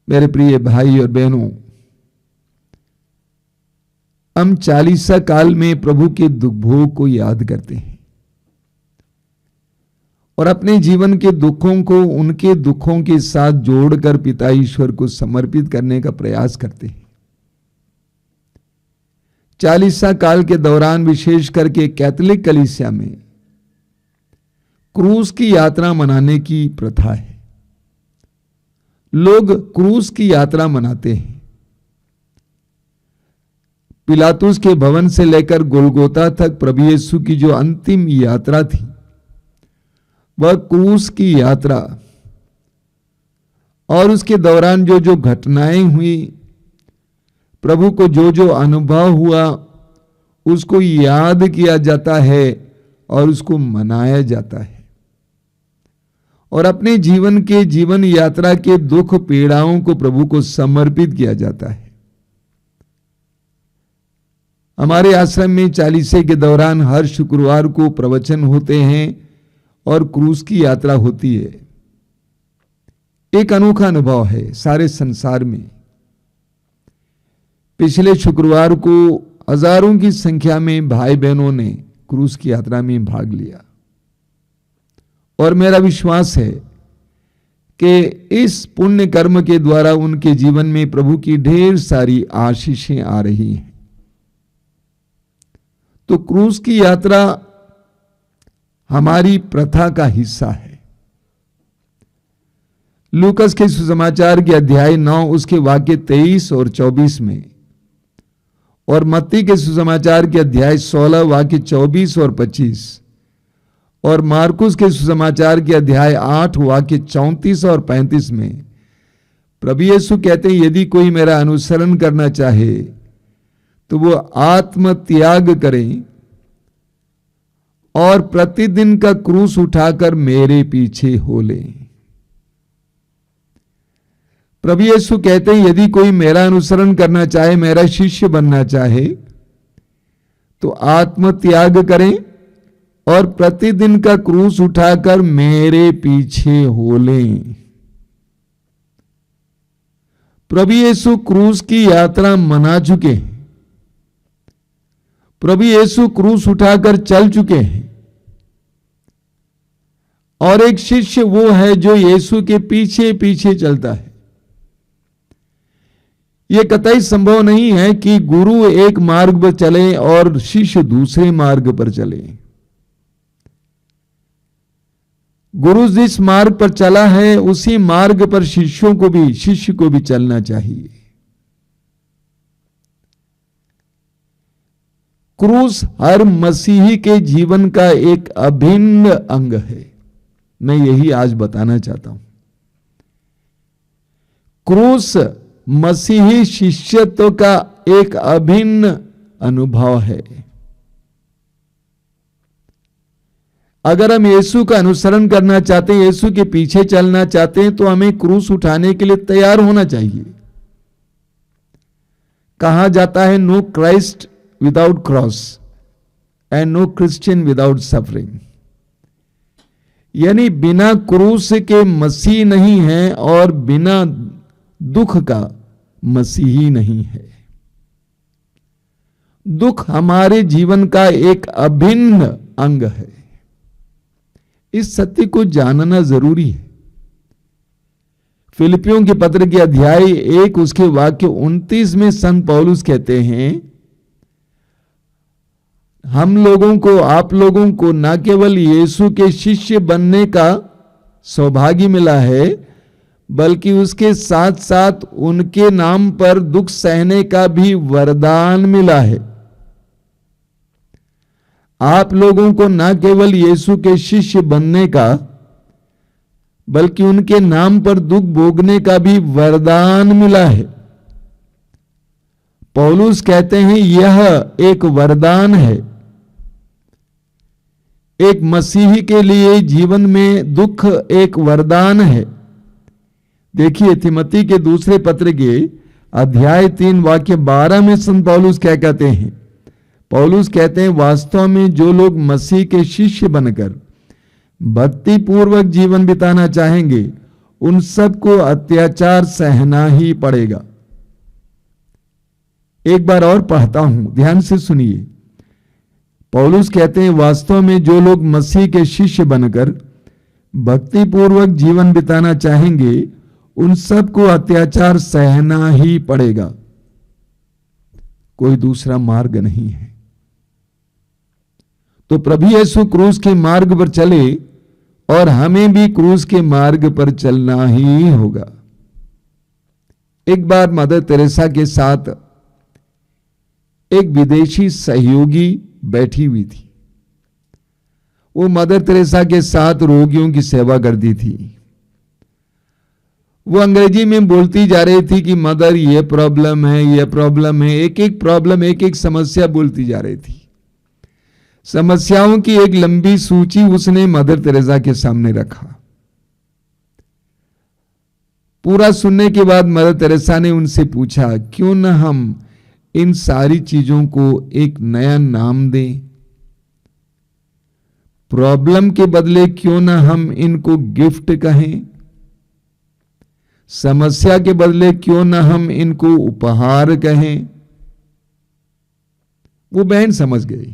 मेरे प्रिय भाई और बहनों, हम 40 काल में प्रभु के दुख भोग को याद करते हैं और अपने जीवन के दुखों को उनके दुखों के साथ जोड़कर पिता ईश्वर को समर्पित करने का प्रयास करते हैं। 40 काल के दौरान विशेष करके कैथोलिक कलीसिया में क्रूस की यात्रा मनाने की प्रथा है। लोग क्रूस की यात्रा मनाते हैं। पिलातुस के भवन से लेकर गोलगोता तक प्रभु यीशु की जो अंतिम यात्रा थी वह क्रूस की यात्रा, और उसके दौरान जो जो घटनाएं हुई, प्रभु को जो जो अनुभव हुआ, उसको याद किया जाता है और उसको मनाया जाता है और अपने जीवन यात्रा के दुख पीड़ाओं को प्रभु को समर्पित किया जाता है। हमारे आश्रम में 40 के दौरान हर शुक्रवार को प्रवचन होते हैं और क्रूस की यात्रा होती है। एक अनोखा अनुभव है सारे संसार में। पिछले शुक्रवार को हजारों की संख्या में भाई बहनों ने क्रूस की यात्रा में भाग लिया और मेरा विश्वास है कि इस पुण्य कर्म के द्वारा उनके जीवन में प्रभु की ढेर सारी आशीषें आ रही हैं। तो क्रूस की यात्रा हमारी प्रथा का हिस्सा है। लूकस के सुसमाचार के अध्याय 9 उसके वाक्य 23 और 24 में, और मत्ती के सुसमाचार के अध्याय 16 वाक्य 24 और 25, और मार्कुस के सुसमाचार के अध्याय 8 वाक्य 34 और 35 में प्रभु यीशु कहते हैं, यदि कोई मेरा अनुसरण करना चाहे तो वो आत्म त्याग करें और प्रतिदिन का क्रूस उठाकर मेरे पीछे हो ले। प्रभु यीशु कहते हैं, यदि कोई मेरा अनुसरण करना चाहे, मेरा शिष्य बनना चाहे, तो आत्म त्याग करें और प्रतिदिन का क्रूस उठाकर मेरे पीछे हो लें। प्रभु यीशु क्रूस की यात्रा मना चुके हैं। प्रभु यीशु क्रूस उठाकर चल चुके हैं और एक शिष्य वो है जो यीशु के पीछे पीछे चलता है। यह कतई संभव नहीं है कि गुरु एक मार्ग पर चले और शिष्य दूसरे मार्ग पर चले। गुरु जिस मार्ग पर चला है उसी मार्ग पर शिष्य को भी चलना चाहिए। क्रूस हर मसीही के जीवन का एक अभिन्न अंग है। मैं यही आज बताना चाहता हूं। क्रूस मसीही शिष्यत्व का एक अभिन्न अनुभव है। अगर हम यीशु का अनुसरण करना चाहते हैं, यीशु के पीछे चलना चाहते हैं, तो हमें क्रूस उठाने के लिए तैयार होना चाहिए। कहा जाता है, no Christ without cross and no Christian without suffering. यानी बिना क्रूस के मसीह नहीं है और बिना दुख का मसीही नहीं है। दुख हमारे जीवन का एक अभिन्न अंग है। इस सत्य को जानना जरूरी है। फिलिपियों के पत्र के अध्याय 1 उसके वाक्य 29 में संत पौलुस कहते हैं, हम लोगों को, आप लोगों को न केवल यीशु के शिष्य बनने का सौभाग्य मिला है, बल्कि उसके साथ साथ उनके नाम पर दुख सहने का भी वरदान मिला है। आप लोगों को न केवल यीशु के शिष्य बनने का, बल्कि उनके नाम पर दुख भोगने का भी वरदान मिला है। पौलुस कहते हैं, यह एक वरदान है। एक मसीही के लिए जीवन में दुख एक वरदान है। देखिए, तिमोथी के दूसरे पत्र के अध्याय 3 वाक्य 12 में संत पौलुस क्या कहते हैं? पौलुस कहते हैं, वास्तव में जो लोग मसीह के शिष्य बनकर भक्ति पूर्वक जीवन बिताना चाहेंगे, उन सबको अत्याचार सहना ही पड़ेगा। एक बार और पढ़ता हूं, ध्यान से सुनिए। पौलुस कहते हैं, वास्तव में जो लोग मसीह के शिष्य बनकर भक्ति पूर्वक जीवन बिताना चाहेंगे उन सबको अत्याचार सहना ही पड़ेगा, कोई दूसरा मार्ग नहीं है। तो प्रभु यीशु क्रूस के मार्ग पर चले और हमें भी क्रूस के मार्ग पर चलना ही होगा। एक बार मदर तेरेसा के साथ एक विदेशी सहयोगी बैठी हुई थी। वो मदर तेरेसा के साथ रोगियों की सेवा करती थी। वो अंग्रेजी में बोलती जा रही थी कि मदर ये प्रॉब्लम है, ये प्रॉब्लम है, एक एक प्रॉब्लम, एक एक समस्या बोलती जा रही थी। समस्याओं की एक लंबी सूची उसने मदर तेरेसा के सामने रखा। पूरा सुनने के बाद मदर तेरेसा ने उनसे पूछा, क्यों न हम इन सारी चीजों को एक नया नाम दें? प्रॉब्लम के बदले क्यों न हम इनको गिफ्ट कहें? समस्या के बदले क्यों न हम इनको उपहार कहें? वो बहन समझ गई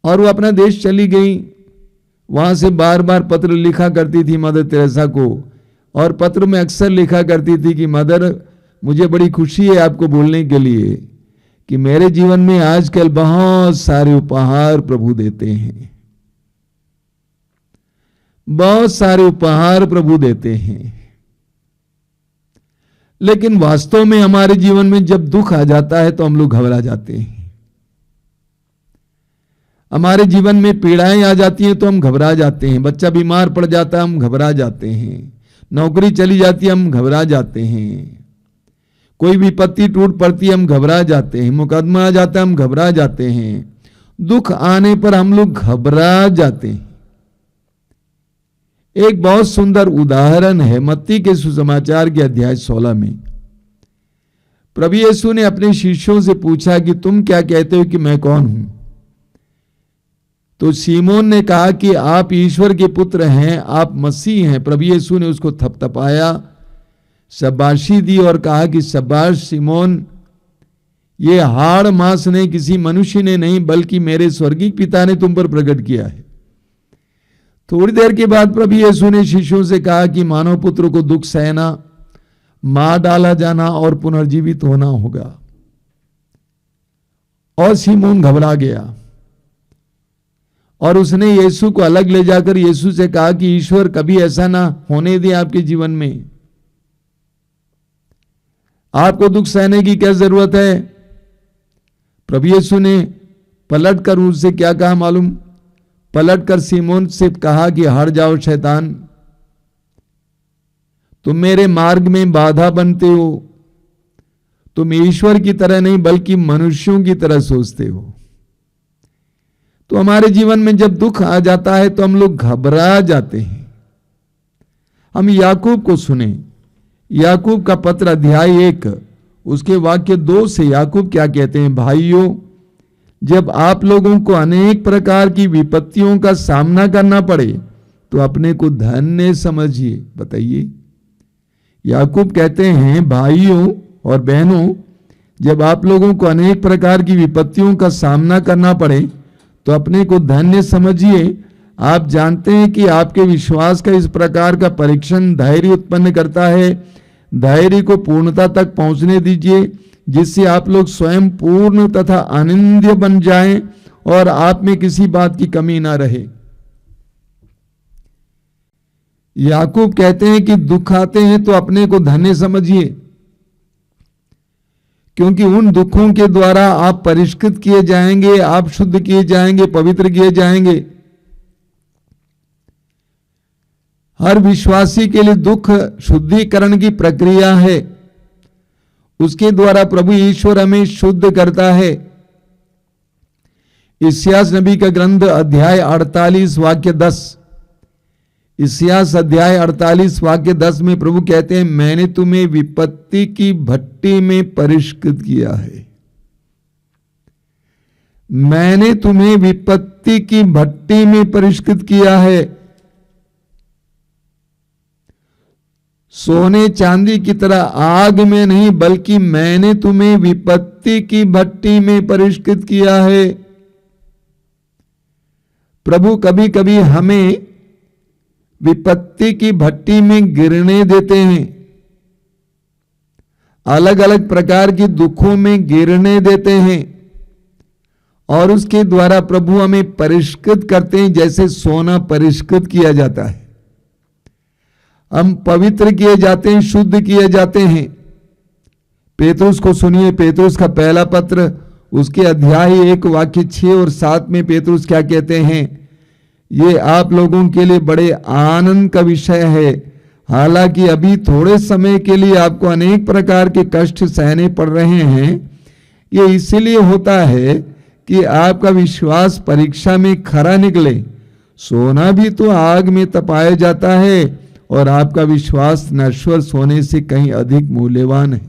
और वो अपना देश चली गई। वहां से बार बार पत्र लिखा करती थी मदर तेरेसा को, और पत्र में अक्सर लिखा करती थी कि मदर, मुझे बड़ी खुशी है आपको बोलने के लिए कि मेरे जीवन में आजकल बहुत सारे उपहार प्रभु देते हैं, बहुत सारे उपहार प्रभु देते हैं। लेकिन वास्तव में हमारे जीवन में जब दुख आ जाता है तो हम लोग घबरा जाते हैं। हमारे जीवन में पीड़ाएं आ जाती हैं तो हम घबरा जाते हैं। बच्चा बीमार पड़ जाता है, हम घबरा जाते हैं। नौकरी चली जाती है, हम घबरा जाते हैं। कोई विपत्ति टूट पड़ती है, हम घबरा जाते हैं। मुकदमा आ जाता है, हम घबरा जाते हैं। दुख आने पर हम लोग घबरा जाते हैं। एक बहुत सुंदर उदाहरण है मत्ती के सुसमाचार के अध्याय 16 में। प्रभु यीशु ने अपने शिष्यों से पूछा कि तुम क्या कहते हो कि मैं कौन हूं? तो सीमोन ने कहा कि आप ईश्वर के पुत्र हैं, आप मसीह हैं। प्रभु यीशु ने उसको थपथपाया, शाबाशी दी और कहा कि शाबाश सीमोन, ये हाड़ मांस ने, किसी मनुष्य ने नहीं, बल्कि मेरे स्वर्गीय पिता ने तुम पर प्रकट किया है। थोड़ी देर के बाद प्रभु यीशु ने शिष्यों से कहा कि मानव पुत्र को दुख सहना, मार डाला जाना और पुनर्जीवित होना होगा। और सीमोन घबरा गया और उसने यीशु को अलग ले जाकर यीशु से कहा कि ईश्वर कभी ऐसा ना होने दे आपके जीवन में। आपको दुख सहने की क्या जरूरत है? प्रभु यीशु ने पलट कर उससे क्या कहा मालूम? पलट कर सीमोन से कहा कि हट जाओ शैतान, तुम मेरे मार्ग में बाधा बनते हो। तुम ईश्वर की तरह नहीं बल्कि मनुष्यों की तरह सोचते हो। तो हमारे जीवन में जब दुख आ जाता है तो हम लोग घबरा जाते हैं। हम याकूब को सुने, याकूब का पत्र अध्याय 1 उसके वाक्य 2 से याकूब क्या कहते हैं? भाइयों, जब आप लोगों को अनेक प्रकार की विपत्तियों का सामना करना पड़े तो अपने को धन्य समझिए। बताइए, याकूब कहते हैं भाइयों और बहनों, जब आप लोगों को अनेक प्रकार की विपत्तियों का सामना करना पड़े तो अपने को धन्य समझिए। आप जानते हैं कि आपके विश्वास का इस प्रकार का परीक्षण धैर्य उत्पन्न करता है। धैर्य को पूर्णता तक पहुंचने दीजिए, जिससे आप लोग स्वयं पूर्ण तथा आनंद्य बन जाएं और आप में किसी बात की कमी ना रहे। याकूब कहते हैं कि दुख आते हैं तो अपने को धन्य समझिए, क्योंकि उन दुखों के द्वारा आप परिष्कृत किए जाएंगे, आप शुद्ध किए जाएंगे, पवित्र किए जाएंगे। हर विश्वासी के लिए दुख शुद्धिकरण की प्रक्रिया है। उसके द्वारा प्रभु ईश्वर हमें शुद्ध करता है। इस्यास नबी का ग्रंथ अध्याय 48 वाक्य 10, इस्यास अध्याय 48 वाक्य 10 में प्रभु कहते हैं, मैंने तुम्हें विपत्ति की भट्टी में परिष्कृत किया है। मैंने तुम्हें विपत्ति की भट्टी में परिष्कृत किया है। सोने चांदी की तरह आग में नहीं, बल्कि मैंने तुम्हें विपत्ति की भट्टी में परिष्कृत किया है। प्रभु कभी कभी हमें विपत्ति की भट्टी में गिरने देते हैं, अलग अलग प्रकार के दुखों में गिरने देते हैं, और उसके द्वारा प्रभु हमें परिष्कृत करते हैं, जैसे सोना परिष्कृत किया जाता है। हम पवित्र किए जाते हैं, शुद्ध किए जाते हैं। पेतरुस को सुनिए, पेतरुस का पहला पत्र, उसके अध्याय 1 वाक्य 6 और 7 में पेतरुस क्या कहते हैं? ये आप लोगों के लिए बड़े आनंद का विषय है, हालांकि अभी थोड़े समय के लिए आपको अनेक प्रकार के कष्ट सहने पड़ रहे हैं। ये इसीलिए होता है कि आपका विश्वास परीक्षा में खरा निकले। सोना भी तो आग में तपाया जाता है, और आपका विश्वास नश्वर सोने से कहीं अधिक मूल्यवान है।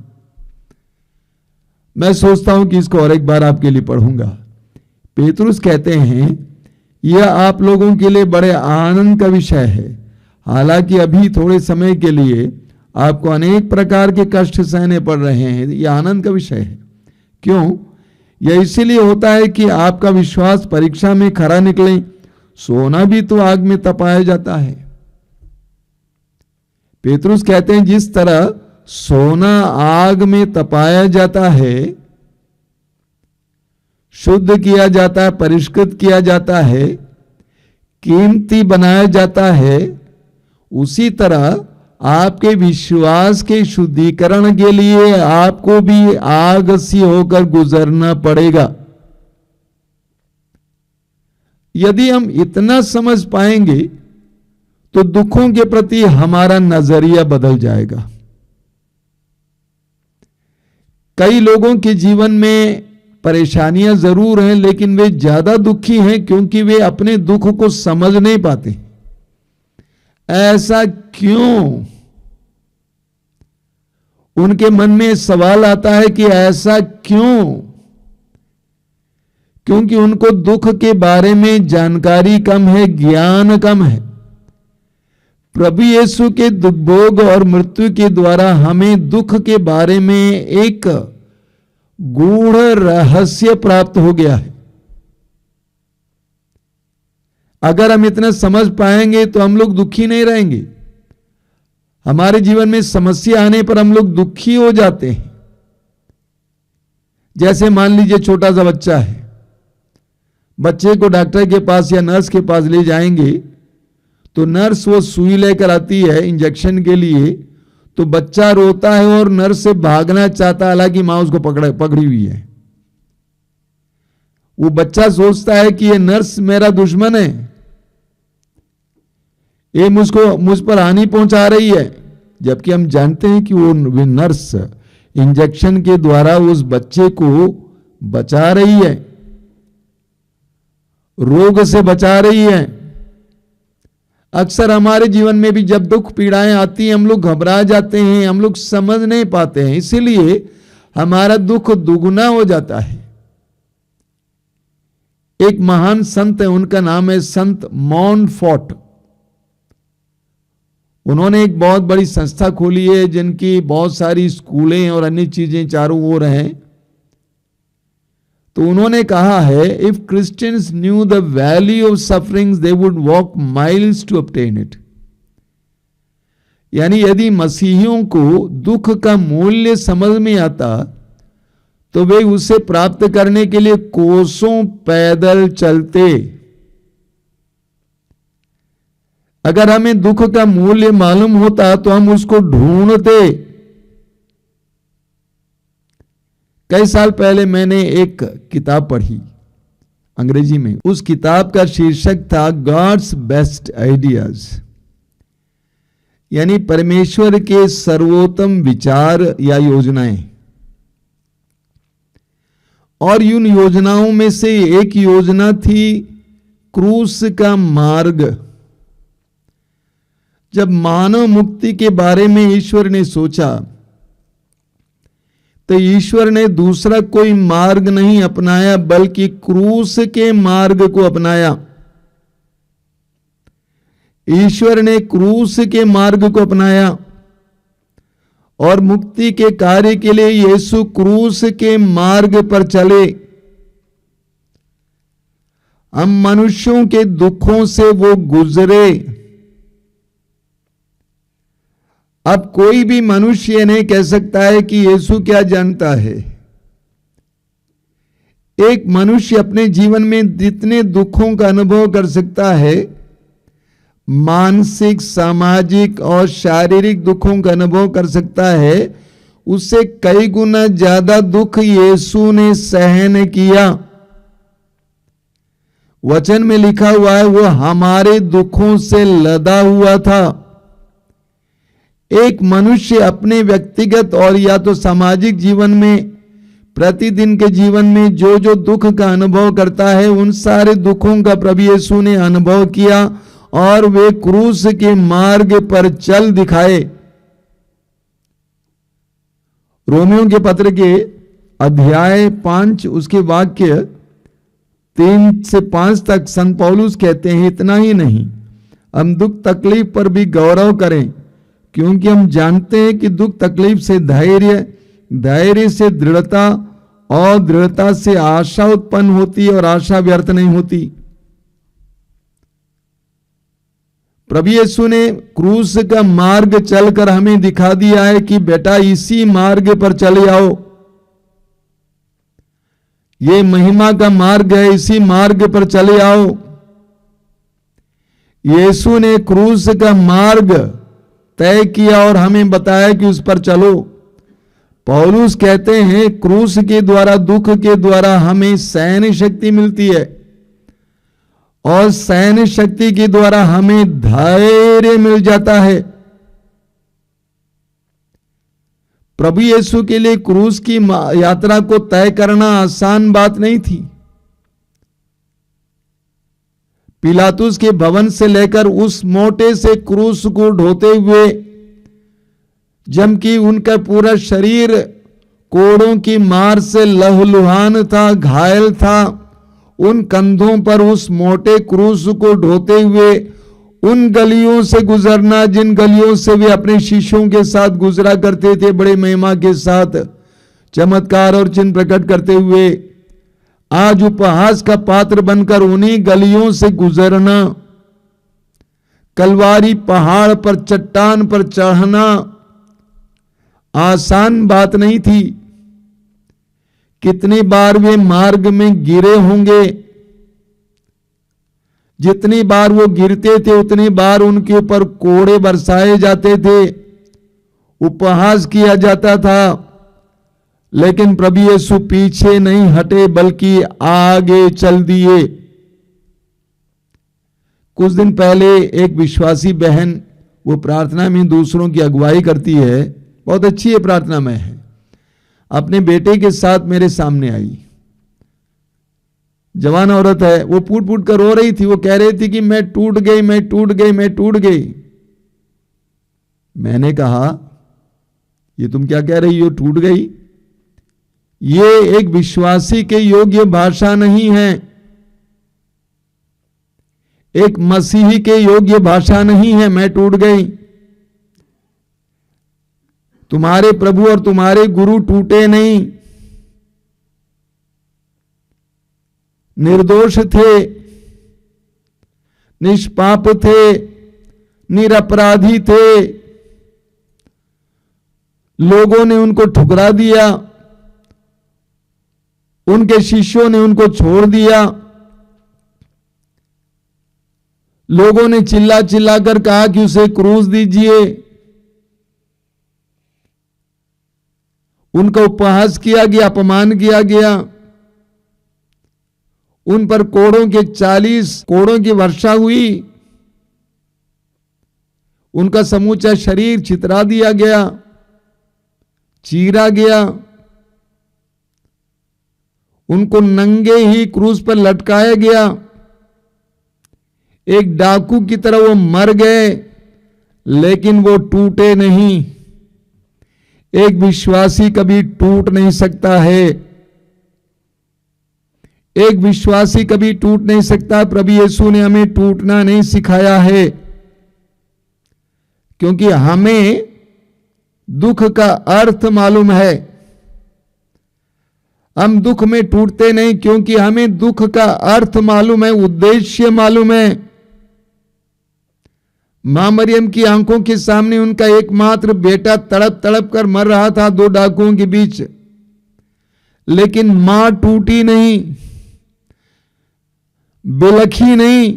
मैं सोचता हूं कि इसको और एक बार आपके लिए पढ़ूंगा। पेतरुस कहते हैं, यह आप लोगों के लिए बड़े आनंद का विषय है, हालांकि अभी थोड़े समय के लिए आपको अनेक प्रकार के कष्ट सहने पड़ रहे हैं। यह आनंद का विषय है। क्यों? यह इसीलिए होता है कि आपका विश्वास परीक्षा में खरा निकले। सोना भी तो आग में तपाया जाता है। पेतरुस कहते हैं, जिस तरह सोना आग में तपाया जाता है, शुद्ध किया जाता है, परिष्कृत किया जाता है, कीमती बनाया जाता है, उसी तरह आपके विश्वास के शुद्धिकरण के लिए आपको भी आग से होकर गुजरना पड़ेगा। यदि हम इतना समझ पाएंगे तो दुखों के प्रति हमारा नजरिया बदल जाएगा। कई लोगों के जीवन में परेशानियां जरूर हैं, लेकिन वे ज्यादा दुखी हैं क्योंकि वे अपने दुख को समझ नहीं पाते। ऐसा क्यों? उनके मन में सवाल आता है कि ऐसा क्यों? क्योंकि उनको दुख के बारे में जानकारी कम है, ज्ञान कम है। प्रभु यीशु के दुख भोग और मृत्यु के द्वारा हमें दुख के बारे में एक गूढ़ रहस्य प्राप्त हो गया है। अगर हम इतना समझ पाएंगे तो हम लोग दुखी नहीं रहेंगे। हमारे जीवन में समस्या आने पर हम लोग दुखी हो जाते हैं। जैसे मान लीजिए छोटा सा बच्चा है, बच्चे को डॉक्टर के पास या नर्स के पास ले जाएंगे तो नर्स वो सुई लेकर आती है इंजेक्शन के लिए, तो बच्चा रोता है और नर्स से भागना चाहता है, हालांकि मां उसको पकड़ी हुई है। वो बच्चा सोचता है कि ये नर्स मेरा दुश्मन है, ये मुझ पर हानि पहुंचा रही है, जबकि हम जानते हैं कि वो नर्स इंजेक्शन के द्वारा उस बच्चे को बचा रही है, रोग से बचा रही है। अक्सर हमारे जीवन में भी जब दुख पीड़ाएं आती हैं, हम लोग घबरा जाते हैं, हम लोग समझ नहीं पाते हैं, इसीलिए हमारा दुख दुगुना हो जाता है। एक महान संत है, उनका नाम है संत मॉनफोर्ट। उन्होंने एक बहुत बड़ी संस्था खोली है, जिनकी बहुत सारी स्कूलें और अन्य चीजें चारों ओर हैं। तो उन्होंने कहा है, if Christians knew the value of sufferings they would walk miles to obtain it. यानी यदि मसीहियों को दुख का मूल्य समझ में आता तो वे उसे प्राप्त करने के लिए कोसों पैदल चलते। अगर हमें दुख का मूल्य मालूम होता तो हम उसको ढूंढते। कई साल पहले मैंने एक किताब पढ़ी अंग्रेजी में। उस किताब का शीर्षक था गॉड्स बेस्ट आइडियाज, यानी परमेश्वर के सर्वोत्तम विचार या योजनाएं। और इन योजनाओं में से एक योजना थी क्रूस का मार्ग। जब मानव मुक्ति के बारे में ईश्वर ने सोचा तो ईश्वर ने दूसरा कोई मार्ग नहीं अपनाया, बल्कि क्रूस के मार्ग को अपनाया। ईश्वर ने क्रूस के मार्ग को अपनाया। और मुक्ति के कार्य के लिए यीशु क्रूस के मार्ग पर चले। हम मनुष्यों के दुखों से वो गुजरे। अब कोई भी मनुष्य ये नहीं कह सकता है कि यीशु क्या जानता है। एक मनुष्य अपने जीवन में जितने दुखों का अनुभव कर सकता है, मानसिक, सामाजिक और शारीरिक दुखों का अनुभव कर सकता है, उससे कई गुना ज्यादा दुख यीशु ने सहन किया। वचन में लिखा हुआ है वो हमारे दुखों से लदा हुआ था। एक मनुष्य अपने व्यक्तिगत और या तो सामाजिक जीवन में, प्रतिदिन के जीवन में जो जो दुख का अनुभव करता है, उन सारे दुखों का प्रभु यीशु ने अनुभव किया और वे क्रूस के मार्ग पर चल दिखाए। रोमियों के पत्र के अध्याय 5 उसके वाक्य 3 से 5 तक संत पौलुस कहते हैं, इतना ही नहीं, हम दुख तकलीफ पर भी गौरव करें, क्योंकि हम जानते हैं कि दुख तकलीफ से धैर्य, धैर्य से दृढ़ता और दृढ़ता से आशा उत्पन्न होती है और आशा व्यर्थ नहीं होती। प्रभु यीशु ने क्रूस का मार्ग चलकर हमें दिखा दिया है कि बेटा इसी मार्ग पर चले आओ। ये महिमा का मार्ग है, इसी मार्ग पर चले आओ। यीशु ने क्रूस का मार्ग तय किया और हमें बताया कि उस पर चलो। पौलुस कहते हैं क्रूस के द्वारा, दुख के द्वारा हमें सहन शक्ति मिलती है और सहन शक्ति के द्वारा हमें धैर्य मिल जाता है। प्रभु यीशु के लिए क्रूस की यात्रा को तय करना आसान बात नहीं थी। पिलातुस के भवन से लेकर उस मोटे से क्रूस को ढोते हुए, जबकि उनका पूरा शरीर कोड़ों की मार से लहूलुहान था, घायल था, उन कंधों पर उस मोटे क्रूस को ढोते हुए उन गलियों से गुजरना जिन गलियों से वे अपने शिष्यों के साथ गुजरा करते थे, बड़े महिमा के साथ चमत्कार और चिन्ह प्रकट करते हुए, आज उपहास का पात्र बनकर उन्हीं गलियों से गुजरना, कलवारी पहाड़ पर चट्टान पर चढ़ना आसान बात नहीं थी। कितनी बार वे मार्ग में गिरे होंगे, जितनी बार वो गिरते थे उतनी बार उनके ऊपर कोड़े बरसाए जाते थे, उपहास किया जाता था, लेकिन प्रभु यीशु पीछे नहीं हटे बल्कि आगे चल दिए। कुछ दिन पहले एक विश्वासी बहन, वो प्रार्थना में दूसरों की अगुवाई करती है, बहुत अच्छी है प्रार्थना में है, अपने बेटे के साथ मेरे सामने आई। जवान औरत है, वो फूट फूट कर रो रही थी। वो कह रही थी कि मैं टूट गई, मैं टूट गई, मैं टूट गई। मैंने कहा ये तुम क्या कह रही हो, टूट गई? ये एक विश्वासी के योग्य भाषा नहीं है, एक मसीही के योग्य भाषा नहीं है। मैं टूट गई। तुम्हारे प्रभु और तुम्हारे गुरु टूटे नहीं, निर्दोष थे, निष्पाप थे, निरपराधी थे। लोगों ने उनको ठुकरा दिया, उनके शिष्यों ने उनको छोड़ दिया। लोगों ने चिल्ला चिल्ला कर कहा कि उसे क्रूस दीजिए। उनका उपहास किया गया, अपमान किया गया, उन पर कोड़ों के 40 कोड़ों की वर्षा हुई, उनका समूचा शरीर छितरा दिया गया, चीरा गया, उनको नंगे ही क्रूस पर लटकाया गया। एक डाकू की तरह वो मर गए, लेकिन वो टूटे नहीं। एक विश्वासी कभी टूट नहीं सकता है, एक विश्वासी कभी टूट नहीं सकता। प्रभु यीशु ने हमें टूटना नहीं सिखाया है, क्योंकि हमें दुख का अर्थ मालूम है। हम दुख में टूटते नहीं क्योंकि हमें दुख का अर्थ मालूम है, उद्देश्य मालूम है। मां मरियम की आंखों के सामने उनका एकमात्र बेटा तड़प तड़प कर मर रहा था दो डाकुओं के बीच, लेकिन मां टूटी नहीं, बिलखी नहीं,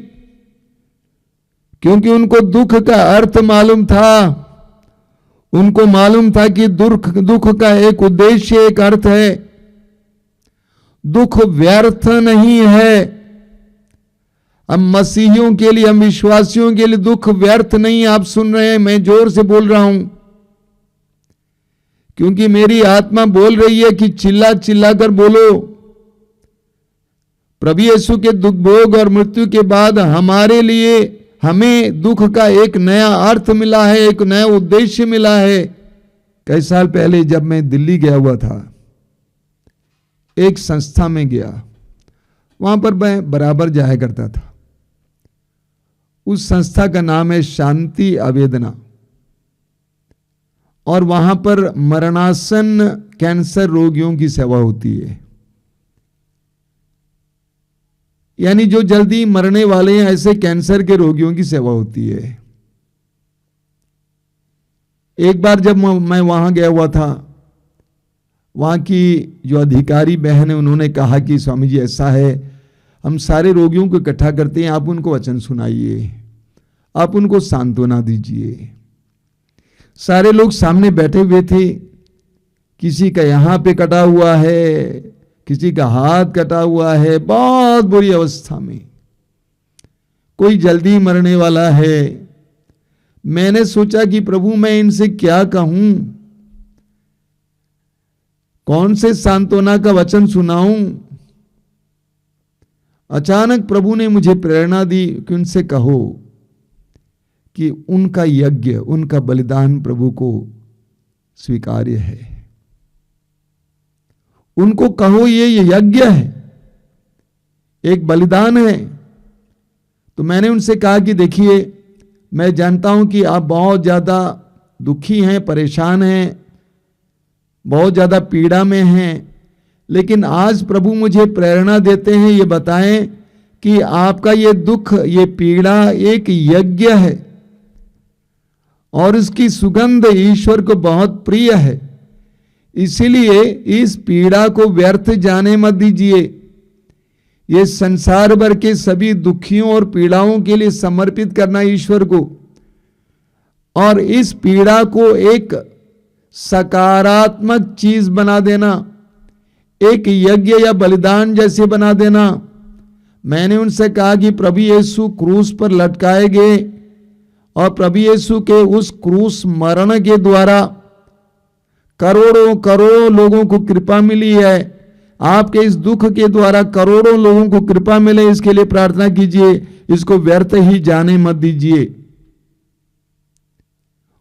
क्योंकि उनको दुख का अर्थ मालूम था। उनको मालूम था कि दुख का एक उद्देश्य, एक अर्थ है। दुख व्यर्थ नहीं है। हम मसीहियों के लिए, हम विश्वासियों के लिए दुख व्यर्थ नहीं। आप सुन रहे हैं, मैं जोर से बोल रहा हूं क्योंकि मेरी आत्मा बोल रही है कि चिल्ला चिल्ला कर बोलो। प्रभु यीशु के दुख भोग और मृत्यु के बाद हमारे लिए, हमें दुख का एक नया अर्थ मिला है, एक नया उद्देश्य मिला है। कई साल पहले जब मैं दिल्ली गया हुआ था, एक संस्था में गया, वहां पर मैं बराबर जाया करता था। उस संस्था का नाम है शांति आवेदना, और वहां पर मरणासन कैंसर रोगियों की सेवा होती है। यानी जो जल्दी मरने वाले हैं, ऐसे कैंसर के रोगियों की सेवा होती है। एक बार जब मैं वहां गया हुआ था, वहां की जो अधिकारी बहन है, उन्होंने कहा कि स्वामी जी ऐसा है, हम सारे रोगियों को इकट्ठा करते हैं, आप उनको वचन सुनाइए, आप उनको सांत्वना दीजिए। सारे लोग सामने बैठे हुए थे। किसी का यहां पे कटा हुआ है, किसी का हाथ कटा हुआ है, बहुत बुरी अवस्था में, कोई जल्दी मरने वाला है। मैंने सोचा कि प्रभु मैं इनसे क्या कहूं, कौन से सांत्वना का वचन सुनाऊं। अचानक प्रभु ने मुझे प्रेरणा दी कि उनसे कहो कि उनका यज्ञ, उनका बलिदान प्रभु को स्वीकार्य है। उनको कहो ये यज्ञ है, एक बलिदान है। तो मैंने उनसे कहा कि देखिए, मैं जानता हूं कि आप बहुत ज्यादा दुखी हैं, परेशान हैं, बहुत ज्यादा पीड़ा में हैं, लेकिन आज प्रभु मुझे प्रेरणा देते हैं, ये बताएं कि आपका ये दुख, ये पीड़ा एक यज्ञ है और इसकी सुगंध ईश्वर को बहुत प्रिय है। इसीलिए इस पीड़ा को व्यर्थ जाने मत दीजिए। ये संसार भर के सभी दुखियों और पीड़ाओं के लिए समर्पित करना ईश्वर को, और इस पीड़ा को एक सकारात्मक चीज बना देना, एक यज्ञ या बलिदान जैसे बना देना। मैंने उनसे कहा कि प्रभु यीशु क्रूस पर लटकाए गए और प्रभु यीशु के उस क्रूस मरण के द्वारा करोड़ों करोड़ों लोगों को कृपा मिली है। आपके इस दुख के द्वारा करोड़ों लोगों को कृपा मिले, इसके लिए प्रार्थना कीजिए, इसको व्यर्थ ही जाने मत दीजिए।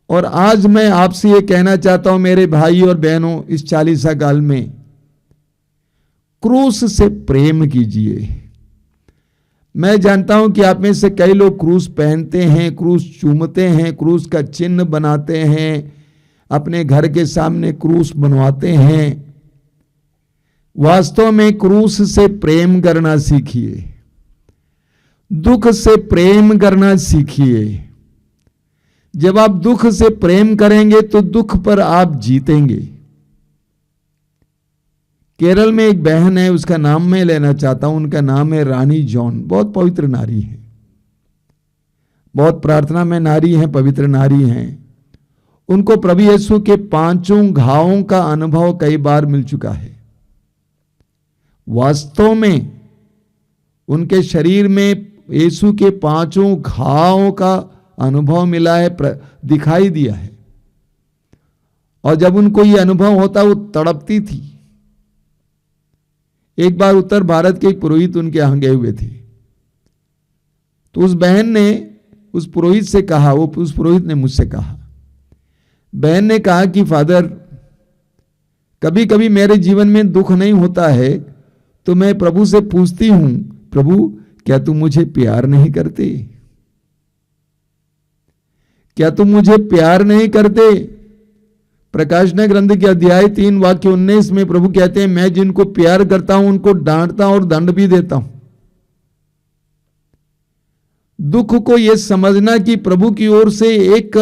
और आज मैं आपसे ये कहना चाहता हूं मेरे भाई और बहनों, इस 40 काल में क्रूस से प्रेम कीजिए। मैं जानता हूं कि आप में से कई लोग क्रूस पहनते हैं, क्रूस चूमते हैं, क्रूस का चिन्ह बनाते हैं, अपने घर के सामने क्रूस बनवाते हैं। वास्तव में क्रूस से प्रेम करना सीखिए, दुख से प्रेम करना सीखिए। जब आप दुख से प्रेम करेंगे तो दुख पर आप जीतेंगे। केरल में एक बहन है, उसका नाम मैं लेना चाहता हूं, उनका नाम है रानी जॉन। बहुत पवित्र नारी है, बहुत प्रार्थना में नारी है, पवित्र नारी हैं। उनको प्रभु यीशु के 5 घावों का अनुभव कई बार मिल चुका है। वास्तव में उनके शरीर में यीशु के 5 घावों का अनुभव मिला है, दिखाई दिया है। और जब उनको यह अनुभव होता, वो तड़पती थी। एक बार उत्तर भारत के एक पुरोहित उनके यहां गए हुए थे, तो उस बहन ने उस पुरोहित से कहा, उस पुरोहित ने मुझसे कहा, बहन ने कहा कि फादर, कभी कभी मेरे जीवन में दुख नहीं होता है तो मैं प्रभु से पूछती हूं, प्रभु क्या तुम मुझे प्यार नहीं करते? क्या तुम मुझे प्यार नहीं करते? प्रकाशना ग्रंथ के अध्याय 3 वाक्य 19 में प्रभु कहते हैं, मैं जिनको प्यार करता हूं उनको डांटता हूं और दंड भी देता हूं। दुख को यह समझना कि प्रभु की ओर से एक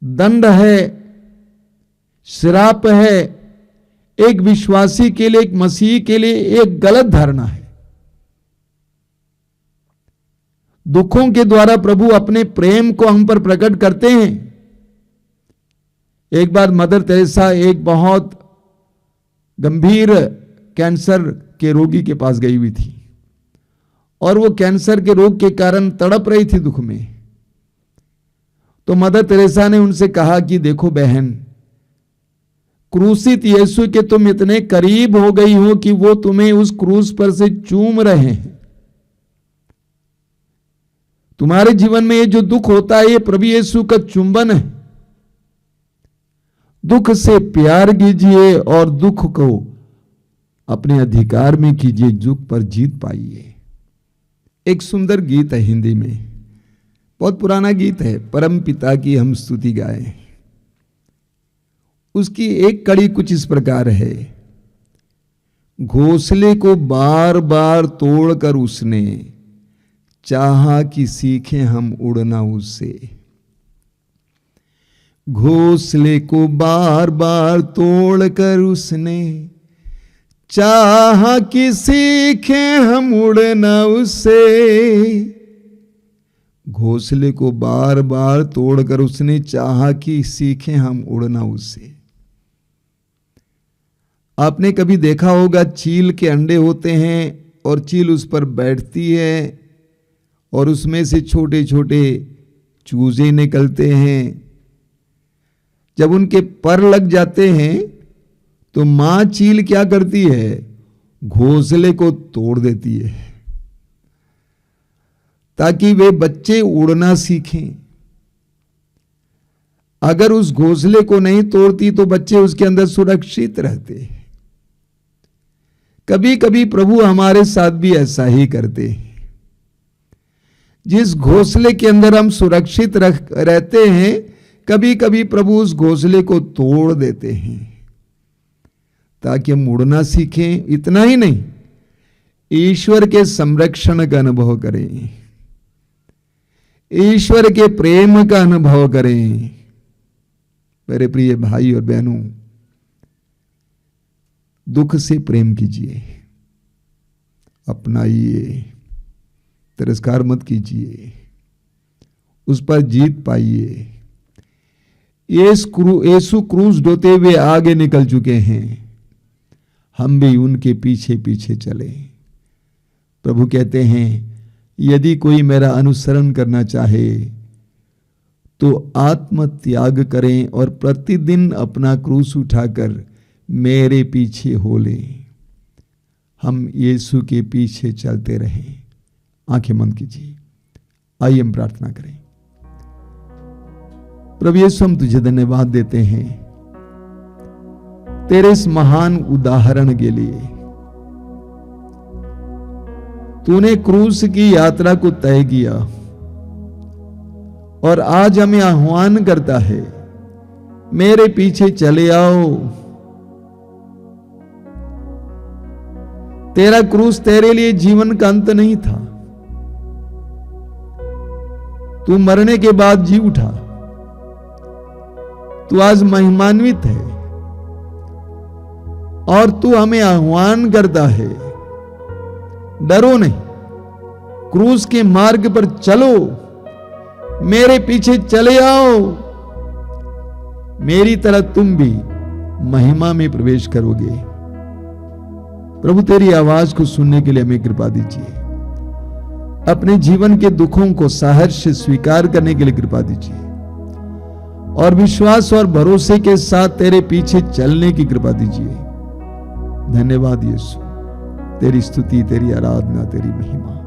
दंड है, श्राप है, एक विश्वासी के लिए, एक मसीह के लिए एक गलत धारणा है। दुखों के द्वारा प्रभु अपने प्रेम को हम पर प्रकट करते हैं। एक बार मदर तेरेसा एक बहुत गंभीर कैंसर के रोगी के पास गई हुई थी और वो कैंसर के रोग के कारण तड़प रही थी दुख में। तो मदर तेरेसा ने उनसे कहा कि देखो बहन, क्रूसित यीशु के तुम इतने करीब हो गई हो कि वो तुम्हें उस क्रूस पर से चूम रहे हैं। तुम्हारे जीवन में ये जो दुख होता है ये प्रभु यीशु का चुंबन है। दुख से प्यार कीजिए और दुख को अपने अधिकार में कीजिए, दुख पर जीत पाइए। एक सुंदर गीत है हिंदी में, बहुत पुराना गीत है, परम पिता की हम स्तुति गाएं। उसकी एक कड़ी कुछ इस प्रकार है, घोंसले को बार बार तोड़कर उसने चाहा कि सीखें हम उड़ना उससे। घोंसले को बार बार तोड़कर उसने चाहा कि सीखें हम उड़ना उससे। घोंसले को बार बार तोड़कर उसने चाहा कि सीखें हम उड़ना उससे। आपने कभी देखा होगा, चील के अंडे होते हैं और चील उस पर बैठती है और उसमें से छोटे छोटे चूजे निकलते हैं। जब उनके पर लग जाते हैं तो मां चील क्या करती है, घोंसले को तोड़ देती है ताकि वे बच्चे उड़ना सीखें। अगर उस घोंसले को नहीं तोड़ती तो बच्चे उसके अंदर सुरक्षित रहते। कभी कभी प्रभु हमारे साथ भी ऐसा ही करते हैं। जिस घोंसले के अंदर हम सुरक्षित रहते हैं, कभी कभी प्रभु उस घोंसले को तोड़ देते हैं ताकि हम उड़ना सीखें। इतना ही नहीं, ईश्वर के संरक्षण का अनुभव करें, ईश्वर के प्रेम का अनुभव करें। मेरे प्रिय भाई और बहनों, दुख से प्रेम कीजिए, अपनाइए, तिरस्कार मत कीजिए, उस पर जीत पाइए। यीशु क्रूस ढोते हुए आगे निकल चुके हैं, हम भी उनके पीछे पीछे चले। प्रभु कहते हैं, यदि कोई मेरा अनुसरण करना चाहे तो आत्म त्याग करें और प्रतिदिन अपना क्रूस उठाकर मेरे पीछे हो लें। हम यीशु के पीछे चलते रहें। आंखें बंद कीजिए, आइए हम प्रार्थना करें। प्रभु यीशु, हम तुझे धन्यवाद देते हैं तेरे इस महान उदाहरण के लिए। तूने क्रूस की यात्रा को तय किया और आज हमें आह्वान करता है, मेरे पीछे चले आओ। तेरा क्रूस तेरे लिए जीवन का अंत नहीं था, तू मरने के बाद जी उठा, तू आज महिमान्वित है और तू हमें आह्वान करता है, डरो नहीं, क्रूस के मार्ग पर चलो, मेरे पीछे चले आओ। मेरी तरह तुम भी महिमा में प्रवेश करोगे। प्रभु, तेरी आवाज को सुनने के लिए हमें कृपा दीजिए। अपने जीवन के दुखों को सहर्ष से स्वीकार करने के लिए कृपा दीजिए और विश्वास और भरोसे के साथ तेरे पीछे चलने की कृपा दीजिए। धन्यवाद यीशु, तेरी स्तुति, तेरी आराधना, तेरी महिमा।